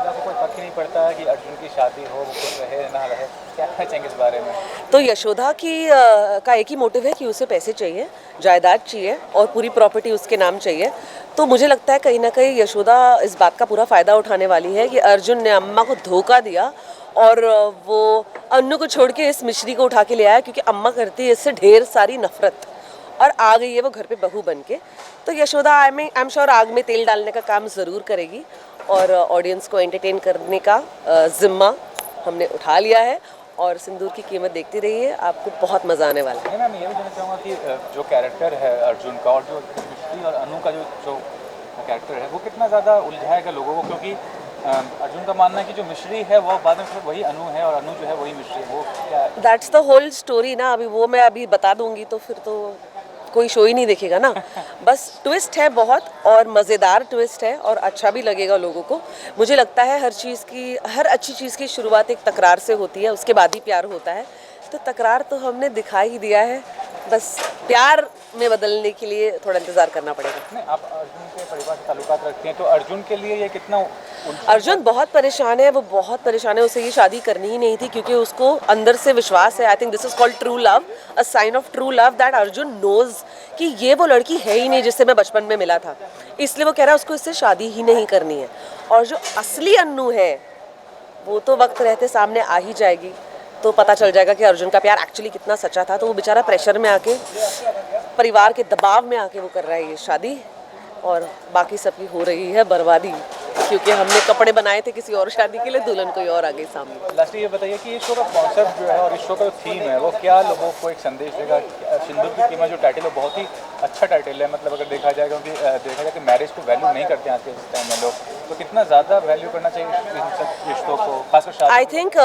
यशोदा को कोई फर्क ही नहीं पड़ता है कि अर्जुन की शादी हो, वो खुश रहे ना रहे, क्या कहना चाहेंगे इस बारे में? तो यशोदा की का एक ही मोटिव है कि उसे पैसे चाहिए, जायदाद चाहिए और पूरी प्रॉपर्टी उसके नाम चाहिए। तो मुझे लगता है कहीं ना कहीं यशोदा इस बात का पूरा फ़ायदा उठाने वाली है कि अर्जुन ने अम्मा को धोखा दिया और वो अन्नू को छोड़ के इस मिश्री को उठा के ले आया, क्योंकि अम्मा करती है इससे ढेर सारी नफरत और आ गई है वो घर पे बहू बन के। तो यशोदा आई एम श्योर आग में तेल डालने का काम ज़रूर करेगी और ऑडियंस को एंटरटेन करने का ज़िम्मा हमने उठा लिया है। और सिंदूर की कीमत देखती रहिए, आपको बहुत मज़ा आने वाला है। मैं ये भी जानना चाहूँगा कि जो कैरेक्टर है अर्जुन का और जो मिश्री और अनु का जो कैरेक्टर है वो कितना ज़्यादा उलझाएगा लोगों को, क्योंकि अर्जुन का मानना है कि जो मिश्री है वो बाद में फिर वही अनु है और अनु जो है वही मिश्री है, वो क्या दैट्स द होल स्टोरी ना। अभी वो मैं अभी बता दूंगी तो फिर तो कोई शो ही नहीं देखेगा ना। बस ट्विस्ट है बहुत और मज़ेदार ट्विस्ट है और अच्छा भी लगेगा लोगों को। मुझे लगता है हर अच्छी चीज़ की शुरुआत एक तकरार से होती है, उसके बाद ही प्यार होता है। तो तकरार तो हमने दिखा ही दिया है, बस प्यार में बदलने के लिए थोड़ा इंतज़ार करना पड़ेगा। नहीं, आप अर्जुन के परिवार से ताल्लुकात रखते हैं, तो अर्जुन के लिए ये कितना अर्जुन बहुत परेशान है, वो बहुत परेशान है। उसे ये शादी करनी ही नहीं थी क्योंकि उसको अंदर से विश्वास है। I think this is called true love, a sign of true love, that Arjun knows कि ये वो लड़की है ही नहीं जिससे मैं बचपन में मिला था, इसलिए वो कह रहा है उसको इससे शादी ही नहीं करनी है। और जो असली अन्नू है वो तो वक्त रहते सामने आ ही जाएगी, तो पता चल जाएगा कि अर्जुन का प्यार एक्चुअली कितना सच्चा था। तो वो बेचारा प्रेशर में आके, परिवार के दबाव में आके वो कर रहा है ये शादी, और बाकी सबकी हो रही है बर्बादी, क्योंकि हमने कपड़े बनाए थे किसी और शादी के लिए, दुल्हन कोई और आ गई सामने। लास्टली ये बताइए कि इस शो का कॉन्सेप्ट जो है और इस शो का जो थीम है वो क्या लोगों को एक संदेश देगा? सिंदूर की कीमत जो टाइटल है बहुत ही अच्छा टाइटल है, मतलब अगर देखा जाएगा कि मैरिज को वैल्यू नहीं करते हैं आज के टाइम में लोग, तो कितना ज़्यादा वैल्यू करना चाहिए इन सब रिश्तों को, खासकर शादी? आई थिंक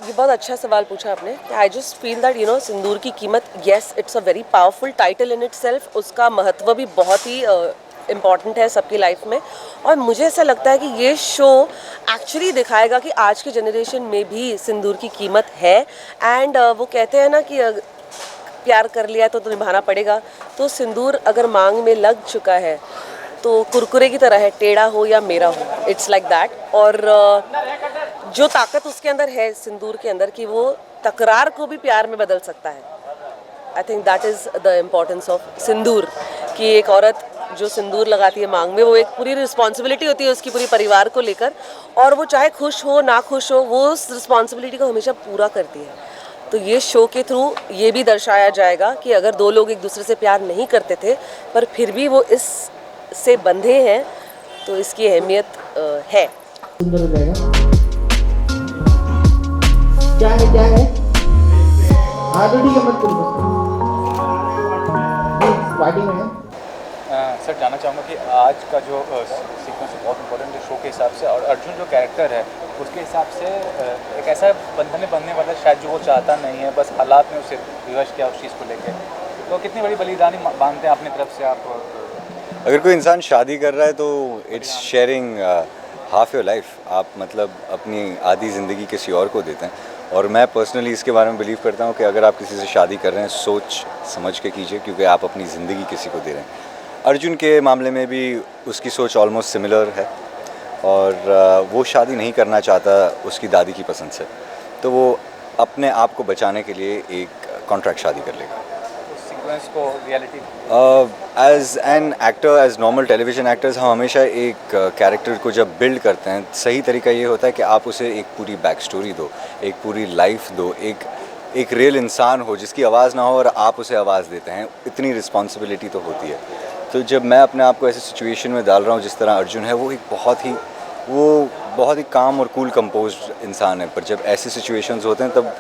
ये बहुत अच्छा सवाल पूछा आपने। आई जस्ट फील दैट सिंदूर की कीमत, yes it's a very powerful title in itself. उसका महत्व भी बहुत ही इम्पॉर्टेंट है सबकी लाइफ में। और मुझे ऐसा लगता है कि ये शो एक्चुअली दिखाएगा कि आज के जनरेशन में भी सिंदूर की कीमत है। एंड वो कहते हैं ना कि प्यार कर लिया तो निभाना पड़ेगा। तो सिंदूर अगर मांग में लग चुका है तो कुरकुरे की तरह है, टेढ़ा हो या मेरा हो, इट्स लाइक दैट। और जो ताकत उसके अंदर है सिंदूर के अंदर, कि वो तकरार को भी प्यार में बदल सकता है। I think that is the importance of sindoor, कि एक औरत जो सिंदूर लगाती है मांग में, वो एक पूरी रिस्पॉन्सिबिलिटी होती है उसकी पूरी परिवार को लेकर, और वो चाहे खुश हो ना खुश हो वो उस रिस्पॉन्सिबिलिटी को हमेशा पूरा करती है। तो ये शो के थ्रू ये भी दर्शाया जाएगा कि अगर दो लोग एक दूसरे से प्यार नहीं करते थे पर फिर भी वो इस से बंधे हैं, तो इसकी अहमियत है। सुंदर हो जाएगा। क्या है ऑलरेडी का मत करो, स्टार्टिंग में है। सर जानना चाहूँगा कि आज का जो सीक्वेंस है बहुत इंपॉर्टेंट है शो के हिसाब से, और अर्जुन जो कैरेक्टर है उसके हिसाब से एक ऐसा बंधन में बनने वाला शायद जो वो चाहता नहीं है, बस हालात ने उसे विवश किया उस चीज़ को लेकर। तो कितनी बड़ी बलिदानी बांधते हैं अपनी तरफ से आप? अगर कोई इंसान शादी कर रहा है तो it's sharing half your life. आप मतलब अपनी आधी ज़िंदगी किसी और को देते हैं। और मैं पर्सनली इसके बारे में बिलीव करता हूँ कि अगर आप किसी से शादी कर रहे हैं सोच समझ के कीजिए, क्योंकि आप अपनी ज़िंदगी किसी को दे रहे हैं। अर्जुन के मामले में भी उसकी सोच ऑलमोस्ट सिमिलर है, और वो शादी नहीं करना चाहता उसकी दादी की पसंद से, तो वो अपने आप को बचाने के लिए एक कॉन्ट्रैक्ट शादी कर लेगा। सीक्वेंस को reality as an actor, as normal television actors, हम हमेशा एक कैरेक्टर को जब बिल्ड करते हैं सही तरीका ये होता है कि आप उसे एक पूरी बैक स्टोरी दो, एक पूरी लाइफ दो, एक रियल इंसान हो जिसकी आवाज़ ना हो और आप उसे आवाज़ देते हैं। इतनी रिस्पॉन्सिबिलिटी तो होती है। तो जब मैं अपने आप को ऐसे सिचुएशन में डाल रहा हूँ जिस तरह अर्जुन है, वो एक बहुत ही काम और कूल कंपोज्ड इंसान है, पर जब ऐसे सिचुएशंस होते हैं तब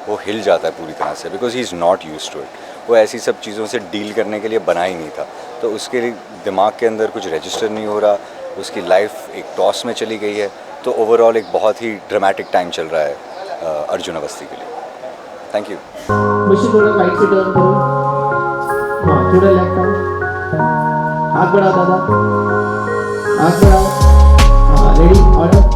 वो हिल जाता है पूरी तरह से, because he is not used to it. वो ऐसी सब चीज़ों से डील करने के लिए बना ही नहीं था, तो उसके दिमाग के अंदर कुछ रजिस्टर नहीं हो रहा, उसकी लाइफ एक टॉस में चली गई है। तो ओवरऑल एक बहुत ही ड्रामेटिक टाइम चल रहा है अर्जुन अवस्थी के लिए। Thank you. मशीन थोड़ा राइट से टर्न करो, हाँ थोड़ा लेफ्ट आओ, हाथ बढ़ाओ दादा, हाथ बढ़ाओ, हाँ रेडी ऑर्डर।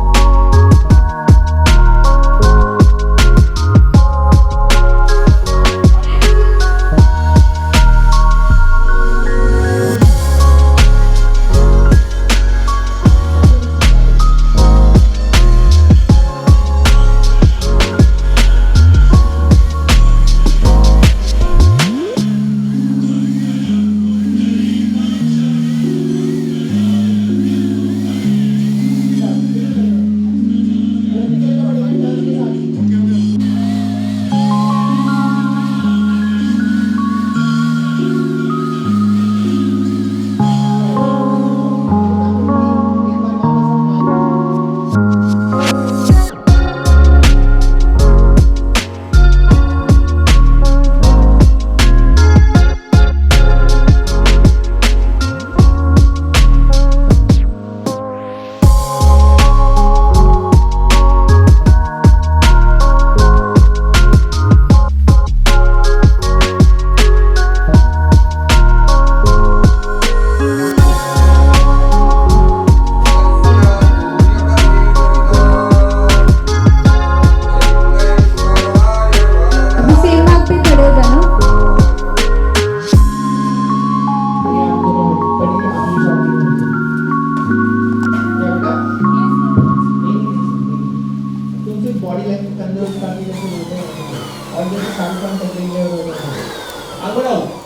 तुम सिर्फ बॉडी लैंग्वेज कंधे उठा के जैसे बोलते हैं और जैसे शाहरुख खान कर रही है आगे बढ़ाओ